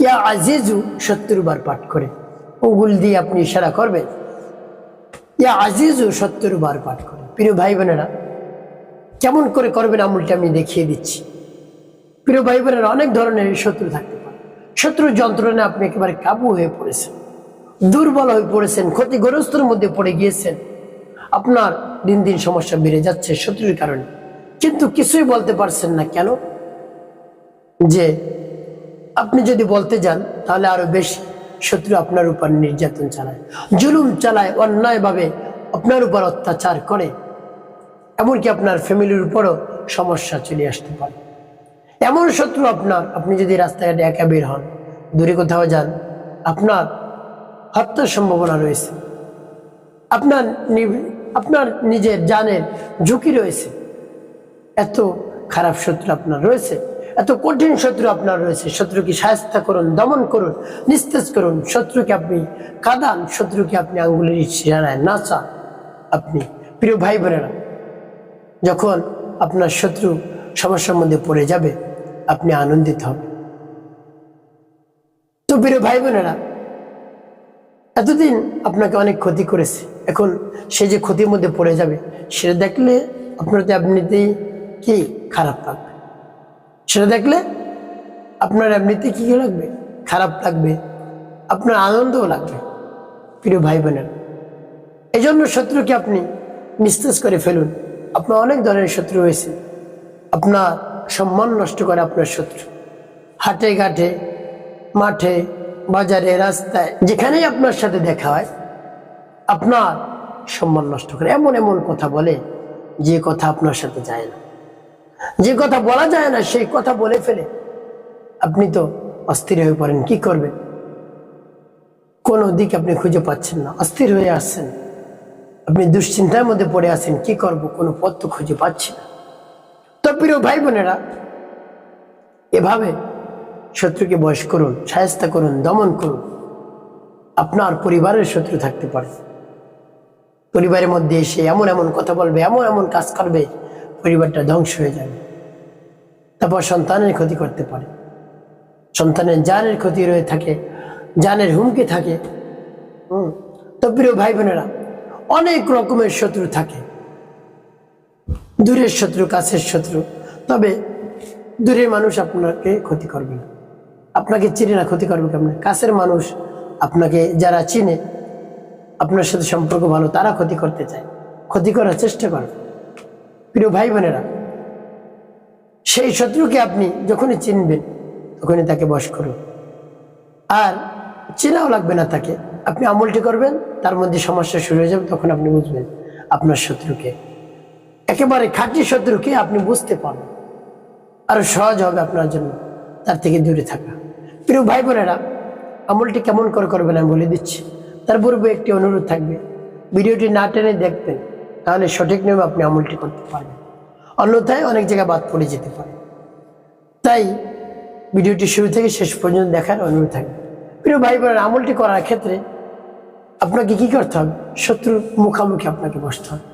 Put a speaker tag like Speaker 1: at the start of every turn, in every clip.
Speaker 1: ইয়া আজিজু 70 বার পাঠ করে, আঙ্গুল দিয়ে আপনি ইশারা করবেন, ইয়া আজিজু 70 বার পাঠ করে। প্রিয় ভাই বোনেরা, কেমন করে করবেন আমলটা আমি দেখিয়ে দিচ্ছি। প্রিয় ভাই বোনেরা, অনেক ধরনের শত্রু থাকতে পারে। শত্রুর যন্ত্রণা আপনি একেবারে কাবু হয়ে পড়েছেন, দুর্বল হয়ে পড়েছেন, ক্ষতিগ্রস্তর মধ্যে পড়ে গিয়েছেন, আপনার দিন দিন সমস্যা বেড়ে যাচ্ছে শত্রুর কারণে, কিন্তু কিছুই বলতে পারছেন না। কেন? যে আপনি যদি বলতে যান তাহলে আরো বেশি শত্রু আপনার উপর নির্যাতন চালায়, জুলুম চালায়, অন্যায়ভাবে আপনার উপর অত্যাচার করে, এমনকি আপনার ফ্যামিলির উপরও সমস্যা চলে আসতে পারে। এমন শত্রু আপনার, আপনি যদি রাস্তাঘাটে একা বের হন, দূরে কোথাও যান, আপনার হত্যার সম্ভাবনা রয়েছে, আপনার নিজের জানের ঝুঁকি রয়েছে। এত খারাপ শত্রু আপনার রয়েছে, এত কঠিন শত্রু আপনার রয়েছে। শত্রুকে শায়েস্তা করুন, দমন করুন, নিস্তেজ করুন। শত্রুকে আপনি কাঁদান, শত্রুকে আপনি আঙ্গুলের ইশারায় নাচান। আপনি প্রিয় ভাই বোনেরা, যখন আপনার শত্রু সমস্যার মধ্যে পড়ে যাবে, আপনি আনন্দিত হবেন। তো প্রিয় ভাই বোনেরা, এতদিন আপনাকে অনেক ক্ষতি করেছে, এখন সে যে ক্ষতির মধ্যে পড়ে যাবে, সেটা দেখলে আপনার এমনিতেই কি খারাপ লাগবে, সেটা দেখলে আপনার এমনিতে কি লাগবে, খারাপ লাগবে, আপনার আনন্দও লাগবে। প্রিয় ভাই বোনেরা, এই জন্য শত্রুকে আপনি নিস্তেজ করে ফেলুন। আপনার অনেক ধরনের শত্রু রয়েছে, আপনার সম্মান নষ্ট করে আপনার শত্রু। হাটে ঘাটে, মাঠে, বাজারে, রাস্তায়, যেখানেই আপনার সাথে দেখা হয়, আপনার সম্মান নষ্ট করে। এমন এমন কথা বলে যে কথা আপনার সাথে যায় না, যে কথা বলা যায় না সেই কথা বলে ফেলে। আপনি তো অস্থির হয়ে পড়েন, কি করবেন? কোনো দিক আপনি খুঁজে পাচ্ছেন না, অস্থির হয়ে আসছেন, আপনি দুশ্চিন্তার মধ্যে পড়ে আছেন, কি করব, কোনো পথ তো খুঁজে পাচ্ছি না। তো প্রিয় ভাই বোনেরা, এভাবে শত্রুকে বশ করুন, শায়েস্তা করুন, দমন করুন। আপনার পরিবারের শত্রু থাকতে পারে, পরিবারের মধ্যে এসে এমন এমন কথা বলবে, এমন এমন কাজ করবে, পরিবারটা ধ্বংস হয়ে যাবে। তারপর সন্তানের ক্ষতি করতে পারে, সন্তানের জানের ক্ষতি রয়ে থাকে, জানের হুমকি থাকে। তো প্রিয় ভাই বোনেরা, অনেক রকমের শত্রু থাকে, দূরের শত্রু, কাছের শত্রু। তবে দূরের মানুষ আপনাকে ক্ষতি করবে না, আপনাকে চিনে না, ক্ষতি করবে কেমন? কাছের মানুষ আপনাকে যারা চিনে, আপনার সাথে সম্পর্ক ভালো, তারা ক্ষতি করতে চায়, ক্ষতি করার চেষ্টা করে। প্রিয় ভাই বোনেরা, সেই শত্রুকে আপনি যখনই চিনবেন তখনই তাকে বশ করুন। আর চেনাও লাগবে না তাকে, আপনি আমলটি করবেন, তার মধ্যে সমস্যা শুরু হয়ে যাবে, তখন আপনি বুঝবেন আপনার শত্রুকে, একেবারে খাঁটি শত্রুকে আপনি বুঝতে পারবেন। আরো সহজ হবে আপনার জন্য তার থেকে দূরে থাকা। প্রিয় ভাই বোনেরা, আমলটি কেমন করে করবেন আমি বলে দিচ্ছি। তার পূর্বে একটি অনুরোধ থাকবে, ভিডিওটি না টেনে দেখবেন, তাহলে সঠিক নিয়মে আপনি আমলটি করতে পারবেন, অন্যথায় অনেক জায়গায় বাদ পড়ে যেতে পারে। তাই ভিডিওটি শুরু থেকে শেষ পর্যন্ত দেখার অনুরোধ থাকবে। প্রিয় ভাই বোনেরা, আমলটি করার ক্ষেত্রে আপনাকে কি করতে হবে? শত্রুর মুখামুখি আপনাকে বসতে হবে।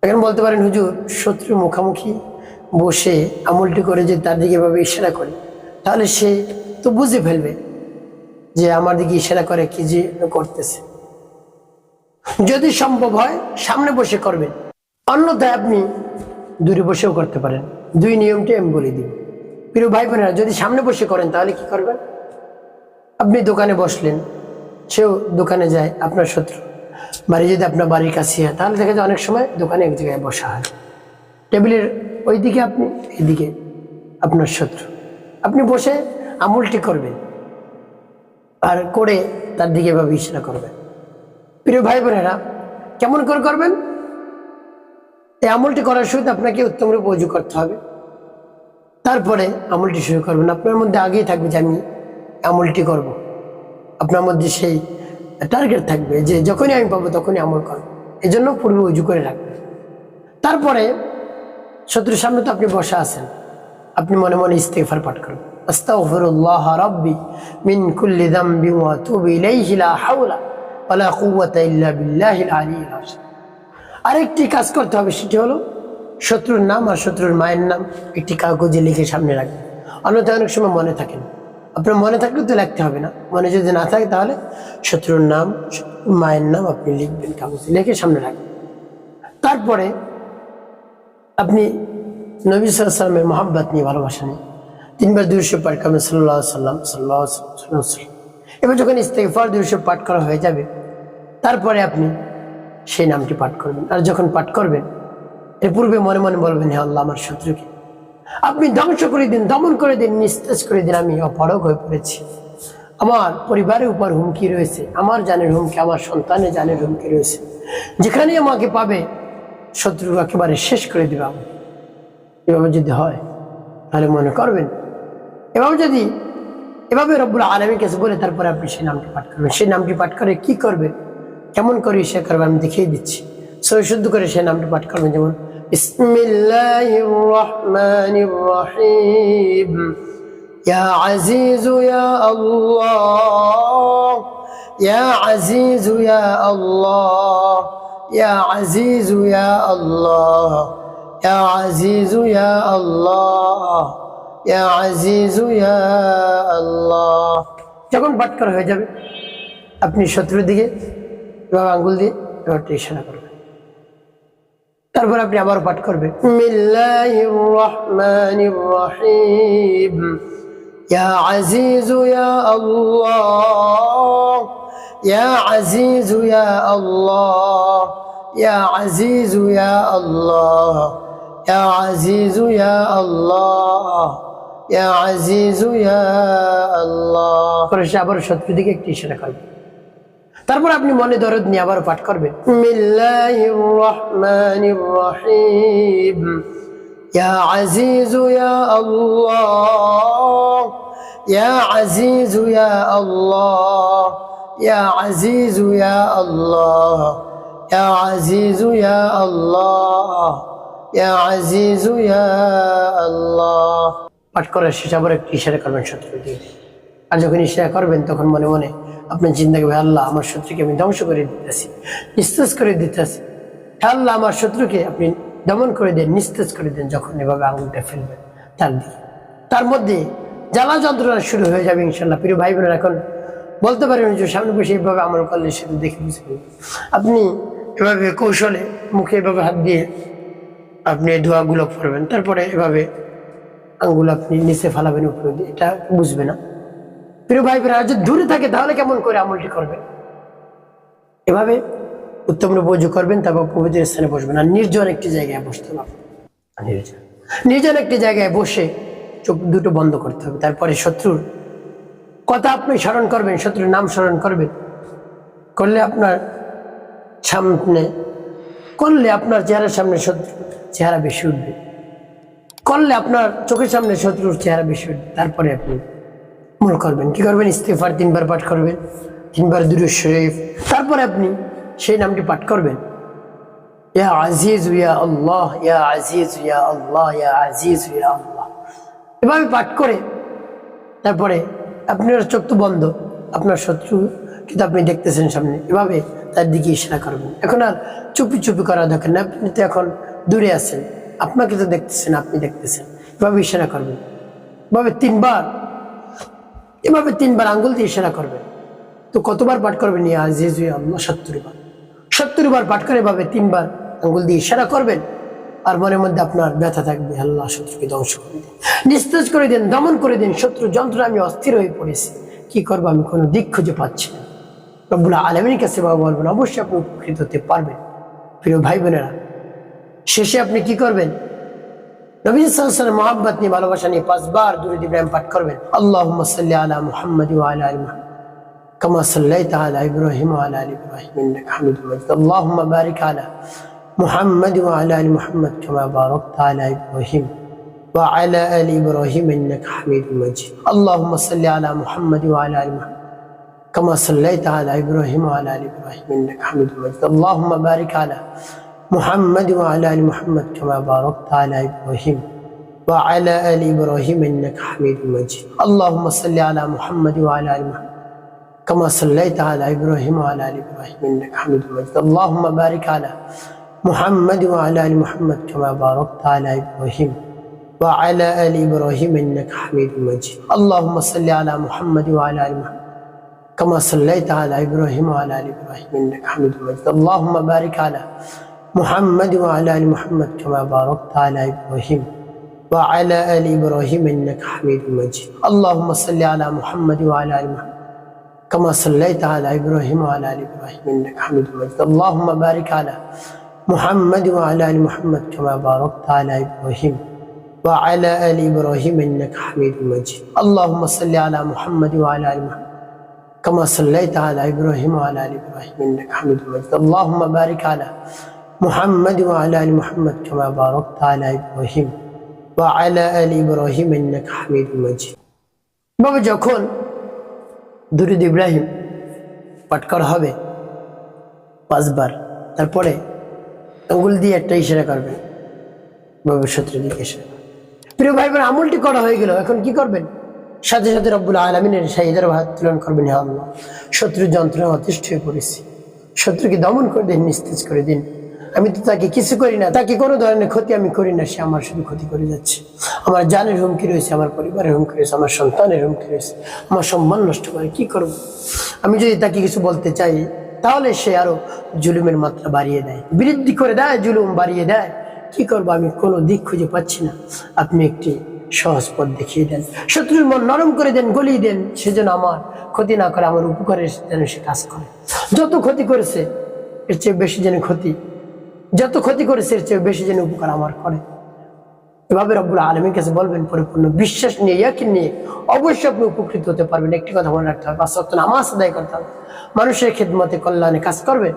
Speaker 1: এখন বলতে পারেন, হুজুর, শত্রুর মুখামুখি বসে আমলটি করে যে তার দিকে এভাবে ইশারা করে, তাহলে সে তো বুঝে ফেলবে যে আমার দিকে ইশারা করে কি যে করতেছে। যদি সম্ভব হয় সামনে বসে করবেন, অন্যথায় আপনি দূরে বসেও করতে পারেন। দুই নিয়মটি আমি বলে দিব। প্রিয় ভাই বোনেরা, যদি সামনে বসে করেন তাহলে কি করবেন? আপনি দোকানে বসলেন, সেও দোকানে যায়, আপনার শত্রু। বাড়ি যদি আপনার বাড়ির কাছে হয়, তাহলে দেখা যায় অনেক সময় দোকানে এক জায়গায় বসা হয়, টেবিলের ওই দিকে আপনি, এদিকে আপনার শত্রু। আপনি বসে আমলটি করবেন আর করে তার দিকে এভাবে ইশারা করবেন। প্রিয় ভাই বোনেরা, কেমন করে করবেন? এই আমলটি করার শুরুতে আপনাকে উত্তম রূপে ওযু করতে হবে, তারপরে আমলটি শুরু করবেন। আপনার মধ্যে আগেই থাকবে যে আমি আমলটি করব, আপনার মধ্যে সেই টার্গেট থাকবে যে যখনই আমি পাবো তখনই আমল করব। এই জন্য পূর্বে ওযু করে রাখবেন। তারপরে শত্রুর সামনে তো আপনি বসা আছেন, আপনি মনে মনে ইস্তিগফার পাঠ করবেন, আস্তাগফিরুল্লাহ রাব্বি মিন কুল্লি যামবি ওয়া আতুবু ইলাইহি লা হাওলা ওয়ালা কুওয়াতা ইল্লা বিল্লাহিল আলিয়্যিল আযীম। আরেকটি কাজ করতে হবে, সেটি হলো শত্রুর নাম আর শত্রুর মায়ের নাম একটি কাগজে লিখে সামনে রাখবেন, অন্যথায় অনেক সময় মনে থাকে না। আপনার মনে থাকলে তো লিখতে হবে না, মনে যদি না থাকে তাহলে শত্রুর নাম, মায়ের নাম আপনি লিখবেন, কাগজে লিখে সামনে রাখবেন। তারপরে আপনি নবী সাল্লাল্লাহু আলাইহি ওয়াসাল্লামের মহব্বত নিয়ে, ভালোবাসা নিয়ে 3 বার দুরূদ শরীফ পাঠ করবেন, সাল্লাল্লাহু আলাইহি ওয়াসাল্লাম সাল্লাল্লাহু আলাইহি ওয়াসাল্লাম। এবার যখন ইস্তেগফার দুরূদ শরীফ পাঠ করা হয়ে যাবে, তারপরে আপনি সেই নামটি পাঠ করবেন। আর যখন পাঠ করবেন, এর পূর্বে মনে মনে বলবেন, হে আল্লাহ, আমার শত্রুকে আপনি ধ্বংস করে দিন, দমন করে দিন, নিস্তেজ করে দিন। আমি অপরাধ হয়ে পড়েছি, আমার পরিবারের উপর হুমকি রয়েছে, আমার জানের হুমকি, আমার সন্তানের জানের হুমকি রয়েছে। যেখানে আমাকে পাবে শত্রু একেবারে শেষ করে দিবে আমাকে। এভাবে যদি হয় তাহলে মনে করবেন, এভাবে রব্বুল আলামিনের কাছে বলে তারপরে আপনি সেই নামটি পাঠ করবেন। সেই নামটি পাঠ করে কি করবেন, কেমন করে সে করবে আমি দেখিয়ে দিচ্ছি। সহি শুদ্ধ করে সেই নামটি পাঠ করবেন, যেমন বিসমিল্লাহির রহমানির রহিম, ইয়া আজিজু ইয়া আল্লাহ, ইয়া আজিজু ইয়া আল্লাহ, ইয়া আজিজু ইয়া আল্লাহ, ইয়া আজিজু ইয়া আল্লাহ, ইয়া আজিজু ইয়া আল্লাহ। যখন পাঠ করা হয়ে যাবে, আপনি শত্রুর দিকে এভাবে আঙ্গুল দিয়ে এবার ইশারা করবেন। তারপর আপনি আবার পাঠ করবেন, বিসমিল্লাহির রহমানির রহিম, ইয়া আজিজু ইয়া আল্লাহ, ইয়া আজিজু ইয়া আল্লাহ, ইয়া আজিজু ইয়া আল্লাহ, ইয়া আজিজু ইয়া আল্লাহ, ইয়া আজিজু ইয়া আল্লাহ। পরে সে আবার শত্রুর দিকে একটি ইশারা করবে। তারপর আপনি মনে দরদ নিয়ে আবার পাঠ করবেন, বিসমিল্লাহির রহমানির রহিম, ইয়া আজিজু ইয়া আল্লাহ, ইয়া আজিজু ইয়া আল্লাহ, ইয়া আজিজু ইয়া আল্লাহ, ইয়া আজিজু ইয়া আল্লাহ, ইয়া আজিজু ইয়া আল্লাহ। পাঠ করার শেষে আবার একটি ইশারা করবেন শত্রুর দিকে। আর যখন ইশারা করবেন তখন মনে মনে আপনার চিন্তা করবে, আল্লাহ, আমার শত্রুকে আমি ধ্বংস করে দিতেছি, নিস্তেজ করে দিতেছি। আল্লাহ, আমার শত্রুকে আপনি দমন করে দেন, নিস্তেজ করে দেন। যখন এভাবে আঙুলটা ফেলবেন তার দিকে, তার মধ্যে জ্বালা যন্ত্রণা শুরু হয়ে যাবে ইনশাল্লাহ। প্রিয় ভাই বোনেরা, এখন বলতে পারেন যে সামনে বসে এইভাবে আমল করলে সেটা দেখে বুঝবেন। আপনি এভাবে কৌশলে মুখে এভাবে হাত দিয়ে আপনি এই দোয়াগুলো পড়বেন, তারপরে এভাবে আঙ্গুল আপনি নিচে ফালাবেন উপরে দিয়ে, এটা বুঝবে না। প্রিয় ভাই বোনেরা, যদি দূরে থাকে তাহলে কেমন করে আমলটি করবেন? এভাবে উত্তম রূপে ওযু করবেন, তারপর পবিত্র স্থানে বসবেন। আর নির্জন একটি জায়গায় বসতে হবে, নির্জন একটি জায়গায় বসে চোখ দুটো বন্ধ করতে হবে। তারপরে শত্রুর কথা আপনি স্মরণ করবেন, শত্রুর নাম স্মরণ করবেন। করলে আপনার চেহারার সামনে শত্রুর চেহারা বেশি উঠবে, করলে আপনার চোখের সামনে শত্রুর চেহারা বেশি উঠবে। তারপরে আপনি আমল করবেন। কি করবেন? ইস্তেগফার 3 বার পাঠ করবেন, 3 বার দুরূদ শরীফ। তারপরে আপনি সেই নামটি পাঠ করবেন, ইয়া আজিজ ইয়া আল্লাহ, ইয়া আজিজ ইয়া আল্লাহ, ইয়া আজিজ ইয়া আল্লাহ। এভাবে পাঠ করে তারপরে আপনার চোখ তো বন্ধ, আপনার শত্রু কিন্তু আপনি দেখতেছেন সামনে, এভাবে তার দিকে ইশারা করবেন। এখন আর চুপি চুপি করা দরকার না, আপনি তো এখন দূরে আছেন, আপনাকে তো দেখতেছেন, আপনি দেখতেছেন, এভাবে ইশারা করবেন। এভাবে 3 বার আঙ্গুল দিয়ে ইশারা করবেন। তো কতবার পাঠ করবেন? ইয়া আজিজ ইয়া আল্লাহ 70 বার। 70 বার পাঠ করে এভাবে 3 বার আঙ্গুল দিয়ে ইশারা করবেন। আর মনের মধ্যে আপনার ব্যথা থাকবে, আল্লাহ শত্রুকে ধ্বংস করে দিন, নিস্তেজ করে দিন, দমন করে দিন। শত্রু যন্ত্রণা আমি অস্থির হয়ে পড়েছি, কি করবো, আমি কোনো দিক খুঁজে পাচ্ছি না। রব্বুল আলামিনের কাছে বলবেন, অবশ্যই আপনি উপকৃত হতে পারবেন। প্রিয় ভাই বোনেরা, শেষে আপনি কি করবেন? নবী সাল্লাল্লাহু আলাইহি ওয়াসাল্লাম মহব্বত নিয়ে, ভালোবাসা নিয়ে 5 বার দুরূদ ইব্রাহিম পাঠ করবেন। আল্লাহুম্মা সাল্লি আলা মুহাম্মাদ ওয়া আলা আলি মুহাম্মাদ কামা সাল্লাইতা আলা ইব্রাহিম ওয়া আলা আলি ইব্রাহিম ইন্নাকা হামিদুম মাজিদ। আল্লাহুম্মা বারিক আলা মুহাম্মাদ ওয়া আলা আলি মুহাম্মাদ কামা বারাকতা আলা ইব্রাহিম ওয়া আলা আলি ইব্রাহিম ইন্নাকা হামিদুম মাজিদ। আল্লাহুম্মা সাল্লি আলা মুহাম্মাদ ওয়া আলা আলি মুহাম্মাদ কামা সাল্লাইতা আলা ইব্রাহিম ওয়া আলা আলি ইব্রাহিম ইন্নাকা হামিদুম মাজিদ। আল্লাহুম্মা বারিক আলা محمد وعلى آل محمد كما باركت على إبراهيم وعلى آل إبراهيم إنك حميد مجيد. اللهم صل على محمد وعلى آل محمد كما صليت على إبراهيم وعلى آل إبراهيم إنك حميد مجيد. اللهم بارك على محمد وعلى آل محمد كما باركت على إبراهيم وعلى آل إبراهيم إنك حميد مجيد اللهم صل على محمد وعلى آل محمد كما صليت على إبراهيم وعلى آل إبراهيم إنك حميد مجيد اللهم بارك على محمد وعلى آل محمد كما باركت على إبراهيم وعلى آل إبراهيم إنك حميد مجيد اللهم صل على محمد وعلى آل محمد كما صليت على إبراهيم وعلى آل إبراهيم إنك حميد مجيد اللهم بارك على محمد وعلى آل محمد كما باركت على إبراهيم وعلى آل إبراهيم إنك حميد مجيد اللهم صل على محمد وعلى آل محمد كما صليت على إبراهيم وعلى آل إبراهيم إنك حميد مجيد اللهم بارك على محمد وعلى آل محمد كما باركت على إبراهيم وعلى آل إبراهيم إنك حميد مجيد বাবা যখন দুরূদ ইব্রাহিম পাঠ করা হবে 5 বার তারপরে আঙ্গুল দিয়ে একটা ইশারা করবেন ভবিষ্যতের দিকে ইশারা প্রিয় ভাই বোন আমলটি করা হয়ে গেল এখন কি করবেন সাথে সাথে রব্বুল আলামিনের শাহিদের হাত তুলন করবেন হে আল্লাহ শত্রু যন্ত্রণা অতিষ্ঠ হয়ে পড়েছি শত্রুকে দমন করে দিন নিস্তেজ করে দিন আমি তো তাকে কিছু করি না তাকে কোনো ধরনের ক্ষতি আমি করি না সে আমার শুধু ক্ষতি করে যাচ্ছে আমার জানের হুমকি রয়েছে আমার পরিবারের হুমকি রয়েছে আমার সন্তানের হুমকি রয়েছে আমার সম্মান নষ্ট করে কি করব আমি যদি তাকে কিছু বলতে চাই তাহলে সে আরো জুলুমের মাত্রা বাড়িয়ে দেয় বৃদ্ধি করে দেয় জুলুম বাড়িয়ে দেয় কি করবো আমি কোনো দিক খুঁজে পাচ্ছি না আপনি একটি সহজ পথ দেখিয়ে দেন শত্রুর মন নরম করে দেন গলিয়ে দেন সে যেন আমার ক্ষতি না করে আমার উপকারে যেন সে কাজ করে যত ক্ষতি করেছে এর চেয়ে বেশি যেন ক্ষতি যত ক্ষতি করেছে এর চেয়ে বেশি যেন উপকার আমার করে এভাবে রব্বুল আলামিনের কাছে বলবেন পরিপূর্ণ বিশ্বাস নিয়ে ইয়াকিন নিয়ে অবশ্যই আপনি উপকৃত হতে পারবেন একটি কথা মনে রাখতে হবে 5 ওয়াক্ত নামাজ আদায় করতে হবে মানুষের খিদমতে কল্যাণে কাজ করবেন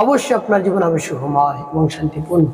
Speaker 1: অবশ্যই আপনার জীবন হবে সুখময় এবং শান্তিপূর্ণ